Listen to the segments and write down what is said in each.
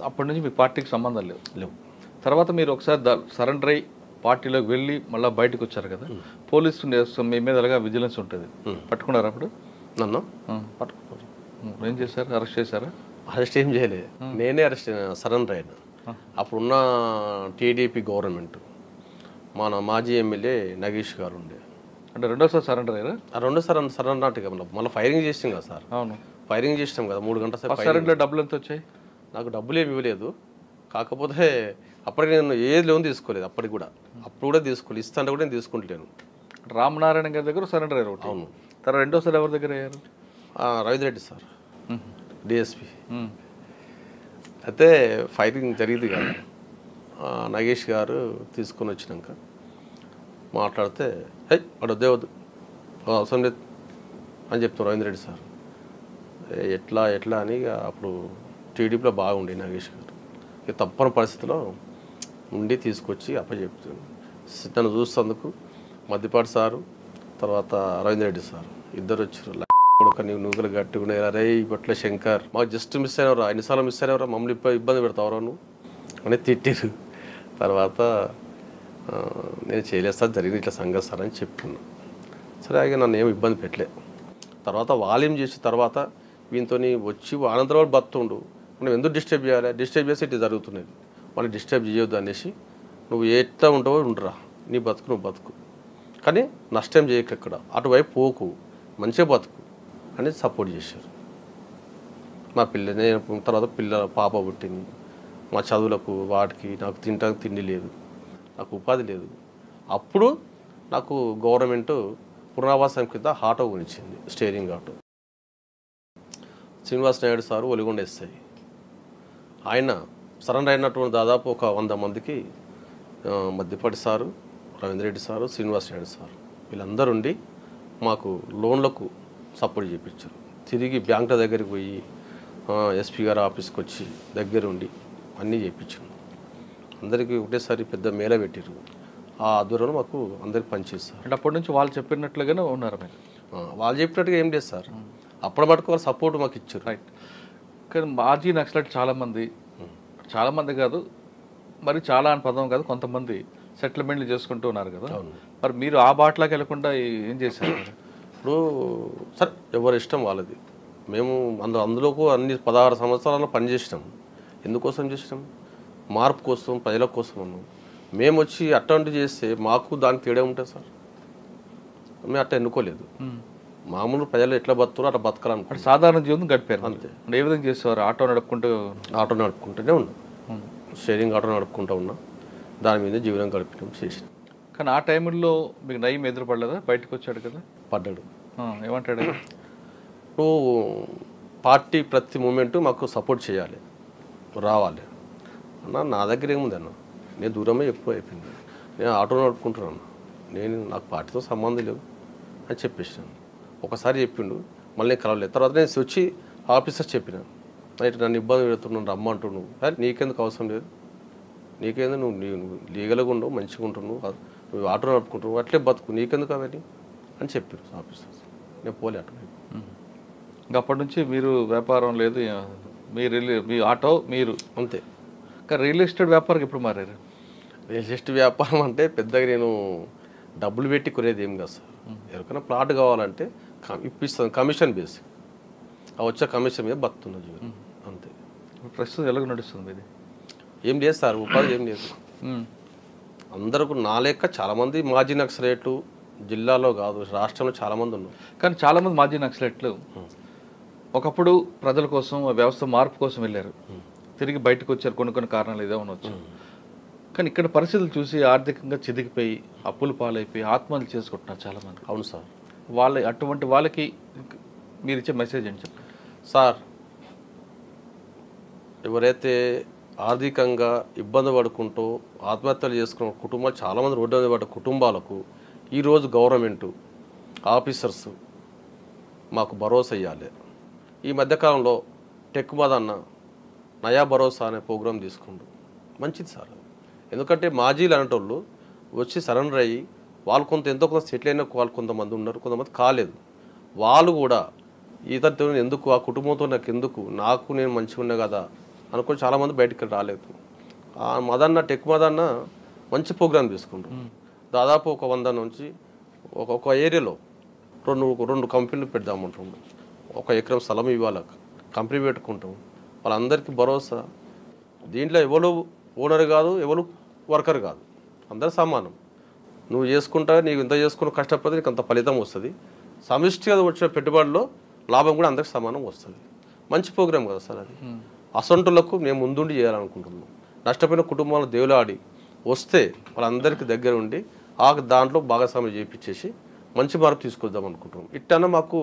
అప్పటి నుంచి మీ పార్టీకి సంబంధం లేవు. లేవు. తర్వాత మీరు ఒకసారి సరెండర్ అయ్యి పార్టీలోకి వెళ్ళి మళ్ళీ బయటకు వచ్చారు కదా, పోలీసు మీ మీద అలాగా విజిలెన్స్ ఉంటుంది, పట్టుకున్నారు అప్పుడు? నన్ను పట్టుకున్నారు. ఏం చేశారు? అరెస్ట్ చేశారా? అరెస్ట్ ఏం చేయలేదు, నేనే అరెస్ట్ సరెండర్ అయినా. అప్పుడున్న టీడీపీ గవర్నమెంట్ మన మాజీ ఎమ్మెల్యే నగేష్ గారు ఉండే. అంటే రెండోసారి సరెండర్ అయ్యారా? రెండోసారి సరెండర్ అంటే మళ్ళీ ఫైరింగ్ చేసాం కదా సార్. అవును, ఫైరింగ్ చేసినాం కదా 3 గంటల సేపు. సరెండర్ డబ్బులు ఎంత వచ్చాయి? నాకు డబ్బులు ఏమి ఇవ్వలేదు, కాకపోతే అప్పటికి నేను ఏది లోన్ తీసుకోలేదు. అప్పుడు కూడా తీసుకోలేదు, ఇస్తాంటే కూడా నేను తీసుకుంటలేను. రామనారాయణ గారి దగ్గర సరెండర్ అయ్యారు. అవును. తర్వాత రెండోసారి ఎవరి దగ్గర అయ్యారు? Ravindra Reddy sir, DSP. అయితే ఫైరింగ్ జరిగింది కదా, నగేష్ గారు తీసుకొని వచ్చినాక మాట్లాడితే వాడు వద్దు అవసరం లేదు అని చెప్తాం రవీంద్ర రెడ్డి సార్. ఎట్లా అని అప్పుడు టీడీపీలో బాగుండే నగేష్ గారు. ఇక తప్పని పరిస్థితిలో ఉండి తీసుకొచ్చి అప్పచెప్తాను. నన్ను చూసేందుకు మద్దిపాటి సారు, తర్వాత రవీంద్ర రెడ్డి సార్ ఇద్దరు వచ్చారు. నువ్వులు గట్టుకునే రే ఇప్పట్లో శంకర్ మాకు జస్ట్ మిస్ అయినవరా, ఎన్నిసార్లు మిస్ అయినవరా, మమ్మల్ని ఇబ్బంది పెడతావరా నువ్వు అని తిట్టారు. తర్వాత నేను చేయలేదు సార్, జరిగింది ఇట్లా సంగతి సార్ అని చెప్పుకున్నాను. సరే అలాగే నన్ను ఏమి ఇబ్బంది పెట్టలే. తర్వాత వాల్యూమ్ చేసిన తర్వాత వీనితో వచ్చి అనంతరం వాళ్ళు బతుండు, మనం ఎందుకు డిస్టర్బ్ చేయాలి, డిస్టర్బ్ చేస్తే ఇట్లా జరుగుతున్నది, మళ్ళీ డిస్టర్బ్ చేయొద్దు అనేసి నువ్వు ఎట్లా ఉంటావో ఉండరా, నీ బతుకు నువ్వు బతుకు, కానీ నష్టం చేయకు, ఎక్కడ అటువైపు పోకు, మంచిగా బతుకు అని సపోర్ట్ చేశారు. మా నేను తర్వాత పాప పుట్టింది, మా చదువులకు వాటికి నాకు తినడానికి తిండి లేదు, నాకు ఉపాధి లేదు. అప్పుడు నాకు గవర్నమెంట్ పునరావాసం కింద ఆటో కొనిచ్చింది, steering auto. Srinivas Naidu sir Oligonda SI, ఆయన సరెండర్ అయినటువంటి దాదాపు ఒక 100 మందికి Maddipati sir, Ravindra Reddy sir, Srinivas Naidu sir వీళ్ళందరూ ఉండి మాకు లోన్లకు సపోర్ట్ చేయించారు. తిరిగి బ్యాంకుల దగ్గరికి పోయి ఎస్పీ గారు ఆఫీస్కి వచ్చి దగ్గర ఉండి అన్నీ చేయించారు. అందరికీ ఒకటేసారి పెద్ద మేళ పెట్టారు. ఆ ఆధ్వర్యంలో మాకు అందరికి పనిచేస్తారు. అంటే అప్పటి నుంచి వాళ్ళు చెప్పినట్లుగానే ఉన్నారు మీరు? వాళ్ళు చెప్పినట్టుగా ఏం లేదు సార్, అప్పుడు మటుకు వాళ్ళు సపోర్ట్ మాకు ఇచ్చారు. రైట్. కానీ మాజీ నక్సలైట్ చాలామంది కాదు, మరి చాలా అని పదం కాదు, కొంతమంది సెటిల్మెంట్లు చేసుకుంటూ ఉన్నారు కదా, మరి మీరు ఆ బాటలోకి వెళ్ళకుండా ఏం చేశారు? ఇప్పుడు సార్ ఎవరి ఇష్టం వాళ్ళది. మేము అందులోకి అన్ని 16 సంవత్సరాల్లో పనిచేసినాం. ఎందుకోసం చేసినాం? మార్పు కోసం, ప్రజల కోసం అన్నాం. మేము వచ్చి అట్టంటి చేస్తే మాకు దానికి తేడా ఉంటుంది సార్. మేము అట్ట ఎన్నుకోలేదు, మామూలు ప్రజలు ఎట్లా బతుకుతారో అట్లా బతకాలనుకుంటే సాధారణ జీవితం గడిపారు. అంతే. ఏ విధంగా చేసేవారు? ఆటో నడుపుకుంటూనే ఉన్నాం, షేరింగ్ ఆటో నడుపుకుంటూ ఉన్నాం, దాని మీద జీవనం గడిపినాం, చేసినాం. కానీ ఆ టైంలో మీకు నయం ఎదురుపడలేదా? బయటకు వచ్చాడు కదా, పడ్డాడు. ఏమంటాడు? నువ్వు పార్టీ ప్రతి మూమెంటు మాకు సపోర్ట్ చేయాలి, రావాలి అన్న. నా దగ్గర ఏముంది అన్న, నేను దూరమే ఎక్కువ అయిపోయింది, నేను ఆటో నడుపుకుంటున్నాను, నాకు పార్టీతో సంబంధం లేవు అని చెప్పేసాను. ఒకసారి చెప్పిండు, మళ్ళీ నేను కలవలేదు. తర్వాత నేను వచ్చి ఆఫీసర్ చెప్పిన, నైట్ నన్ను ఇబ్బంది పెడుతున్నాను రమ్మంటున్నావు, నీకెందుకు అవసరం లేదు, నీకేందుకు నువ్వు లీగల్గా ఉండవు, మంచిగా ఉంటున్నావు, నువ్వు ఆటో నడుపుకుంటున్నావు, అట్లే బతుకు, నీకెందుకు అవన్నీ అని చెప్పారు ఆఫీసర్స్. నేను పోలే అటు. ఇంకా అప్పటి నుంచి మీరు వ్యాపారం లేదు, మీ ఆటో మీరు అంతే. ఇంకా రియల్ ఎస్టేట్ వ్యాపారం ఎప్పుడు మారారు? రియల్ ఎస్టేట్ వ్యాపారం అంటే పెద్దగా నేను డబ్బులు పెట్టి కొనేది ఏం కాదు సార్. ఎవరికైనా ప్లాట్ కావాలంటే ఇప్పిస్తాను, కమిషన్ బేస్, ఆ వచ్చే కమిషన్ మీద బతుకున్న జీవితం అంతే. ప్రస్తుతం ఎలాగ నడుస్తుంది ఇది? ఏం లేదు సార్, ఉపాధి ఏం లేదు. అందరికీ నా లెక్క చాలామంది మాజీ నక్సలైట్లు జిల్లాలో కాదు రాష్ట్రంలో చాలామంది ఉన్నారు. కానీ చాలామంది మాజీ నక్సలైట్లు ఒకప్పుడు ప్రజల కోసం, వ్యవస్థ మార్పు కోసం వెళ్ళారు, తిరిగి బయటకు వచ్చారు, కొన్ని కారణాలు ఏదో ఉండవచ్చు. కానీ ఇక్కడ పరిస్థితులు చూసి ఆర్థికంగా చిదిగిపోయి అప్పులు పాలైపోయి ఆత్మహత్యలు చేసుకుంటున్నారు చాలామంది. అవును సార్. అటువంటి వాళ్ళకి మీరు ఇచ్చే మెసేజ్ ఏంటి చెప్పండి సార్? ఎవరైతే ఆర్థికంగా ఇబ్బంది పడుకుంటూ ఆత్మహత్యలు చేసుకున్న కుటుంబాలు చాలామంది రోడ్డు మీద పడ్డ కుటుంబాలకు ఈరోజు గవర్నమెంటు ఆఫీసర్స్ మాకు భరోసా ఇవ్వాలి. ఈ మధ్యకాలంలో టెక్మద్ అన్న నయా భరోసా అనే ప్రోగ్రాం తీసుకుంటూ మంచిది సార్. ఎందుకంటే మాజీలు అనేటోళ్ళు వచ్చి సరెండర్ అయ్యి వాళ్ళు ఎంతో కొంత సెటిల్ అయిన వాళ్ళు కొంతమంది ఉన్నారు, కొంతమంది కాలేదు. వాళ్ళు కూడా ఇతరుతో ఎందుకు, ఆ కుటుంబంతో నాకు ఎందుకు, నేను మంచిగా ఉన్నా కదా అనుకొని చాలామంది బయటికి రాలేదు. ఆ మదన్న టెక్ మదన్న మంచి ప్రోగ్రామ్ తీసుకుంటాం. దాదాపు ఒక 100 నుంచి ఒక ఏరియాలో రెండు కంపెనీలు పెడదామంటుంటాం. 1 ఎకరం స్థలం ఇవ్వాలి, కంపెనీ పెట్టుకుంటాం. వాళ్ళందరికీ భరోసా. దీంట్లో ఎవరు ఓనర్ కాదు, ఎవరు వర్కర్ కాదు, అందరు సమానం. నువ్వు చేసుకుంటా, నీకు ఇంత చేసుకుని కష్టపడితే నీకు అంత ఫలితం వస్తుంది. సమిష్టిగా వచ్చిన పెట్టుబడిలో లాభం కూడా అందరికి సమానం వస్తుంది. మంచి ప్రోగ్రామ్ కదా సార్ అది. అసంటులకు మేము ముందుండి చేయాలనుకుంటున్నాం. నష్టపోయిన కుటుంబాలను దేవులాడి వస్తే వాళ్ళందరికీ దగ్గర ఉండి దాంట్లో భాగస్వామ్యం చేయించేసి మంచి మార్పు తీసుకొద్దాం అనుకుంటున్నాం. ఇట్టన్నా మాకు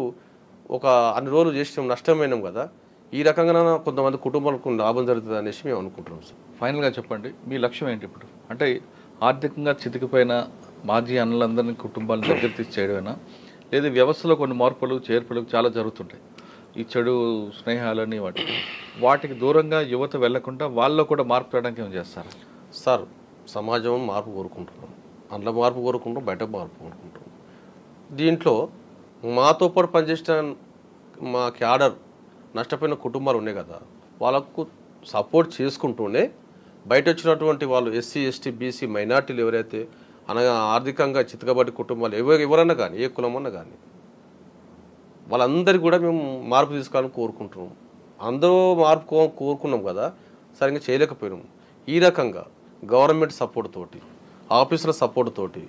ఒక అన్ని రోజులు చేసినాం, నష్టమైనాం కదా, ఈ రకంగా కొంతమంది కుటుంబాలకు లాభం జరుగుతుంది అనేసి మేము అనుకుంటున్నాం సార్. ఫైనల్గా చెప్పండి, మీ లక్ష్యం ఏంటి ఇప్పుడు? అంటే ఆర్థికంగా చితికిపోయిన మాజీ అన్నలందరినీ కుటుంబాలను దగ్గర తీసి చేయడమేనా, లేదా వ్యవస్థలో కొన్ని మార్పులు చేర్పులు చాలా జరుగుతుంటాయి, ఈ చెడు స్నేహాలని వాటికి దూరంగా యువత వెళ్లకుండా వాళ్ళలో కూడా మార్పు చేయడానికి ఏం చేస్తారు సార్? సమాజం మార్పు కోరుకుంటున్నాం, అందులో మార్పు కోరుకుంటాం, బయట మార్పు కోరుకుంటాం. దీంట్లో మాతో పాటు పనిచేసిన మా క్యాడర్ నష్టపోయిన కుటుంబాలు ఉన్నాయి కదా, వాళ్ళకు సపోర్ట్ చేసుకుంటూనే బయట వచ్చినటువంటి వాళ్ళు ఎస్సీ ఎస్టీ బీసీ మైనార్టీలు ఎవరైతే అనగా ఆర్థికంగా చితకబడి కుటుంబాలు ఎవరన్నా కానీ, ఏ కులమన్నా కానీ, వాళ్ళందరికీ కూడా మేము మార్పు తీసుకోవాలని కోరుకుంటున్నాం. అందరూ మార్పు కోరుకున్నాం కదా, సరిగ్గా చేయలేకపోయినాం. ఈ రకంగా గవర్నమెంట్ సపోర్ట్ తోటి, ఆఫీసుల సపోర్ట్ తోటి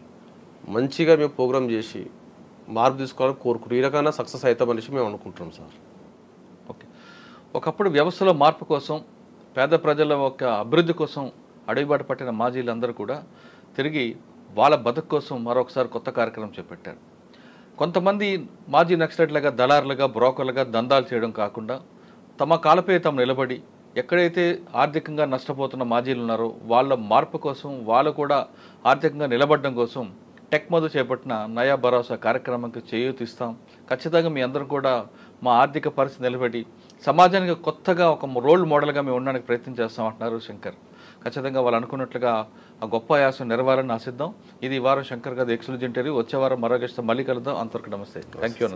మంచిగా మేము ప్రోగ్రామ్ చేసి మార్పు తీసుకోవాలని కోరుకుంటాం. ఈ రకంగా సక్సెస్ అవుతామనేసి మేము అనుకుంటున్నాం సార్. ఓకే. ఒకప్పుడు వ్యవస్థలో మార్పు కోసం, పేద ప్రజల యొక్క అభివృద్ధి కోసం అడుగుబాటు పట్టిన మాజీలందరూ కూడా తిరిగి వాళ్ళ బతుకు కోసం మరొకసారి కొత్త కార్యక్రమం చేపట్టారు. కొంతమంది మాజీ నక్సలైట్లుగా, దళారులుగా, బ్రోకర్లుగా దందాలు చేయడం కాకుండా తమ కాలపై తాము నిలబడి ఎక్కడైతే ఆర్థికంగా నష్టపోతున్న మాజీలు ఉన్నారో వాళ్ళ మార్పు కోసం, వాళ్ళు కూడా ఆర్థికంగా నిలబడడం కోసం టెక్ మధు చేపట్టిన నయా భరోసా కార్యక్రమానికి చేయూతిస్తాం. ఖచ్చితంగా మీ అందరం కూడా మా ఆర్థిక పరిస్థితి నిలబడి సమాజానికి కొత్తగా ఒక రోల్ మోడల్గా మేము ఉండడానికి ప్రయత్నం చేస్తాం అంటున్నారు శంకర్. ఖచ్చితంగా వాళ్ళు అనుకున్నట్లుగా ఆ గొప్ప ఆయాసం నెరవేరాలని ఆశిద్దాం. ఇది ఈ వారం శంకర్ గారి ఎక్స్క్లూజివ్ ఇంటర్వ్యూ. వచ్చే వారం మరో గెస్ట్ మళ్ళీ కలుద్దాం. అంతవరకు నమస్తే. Thank you.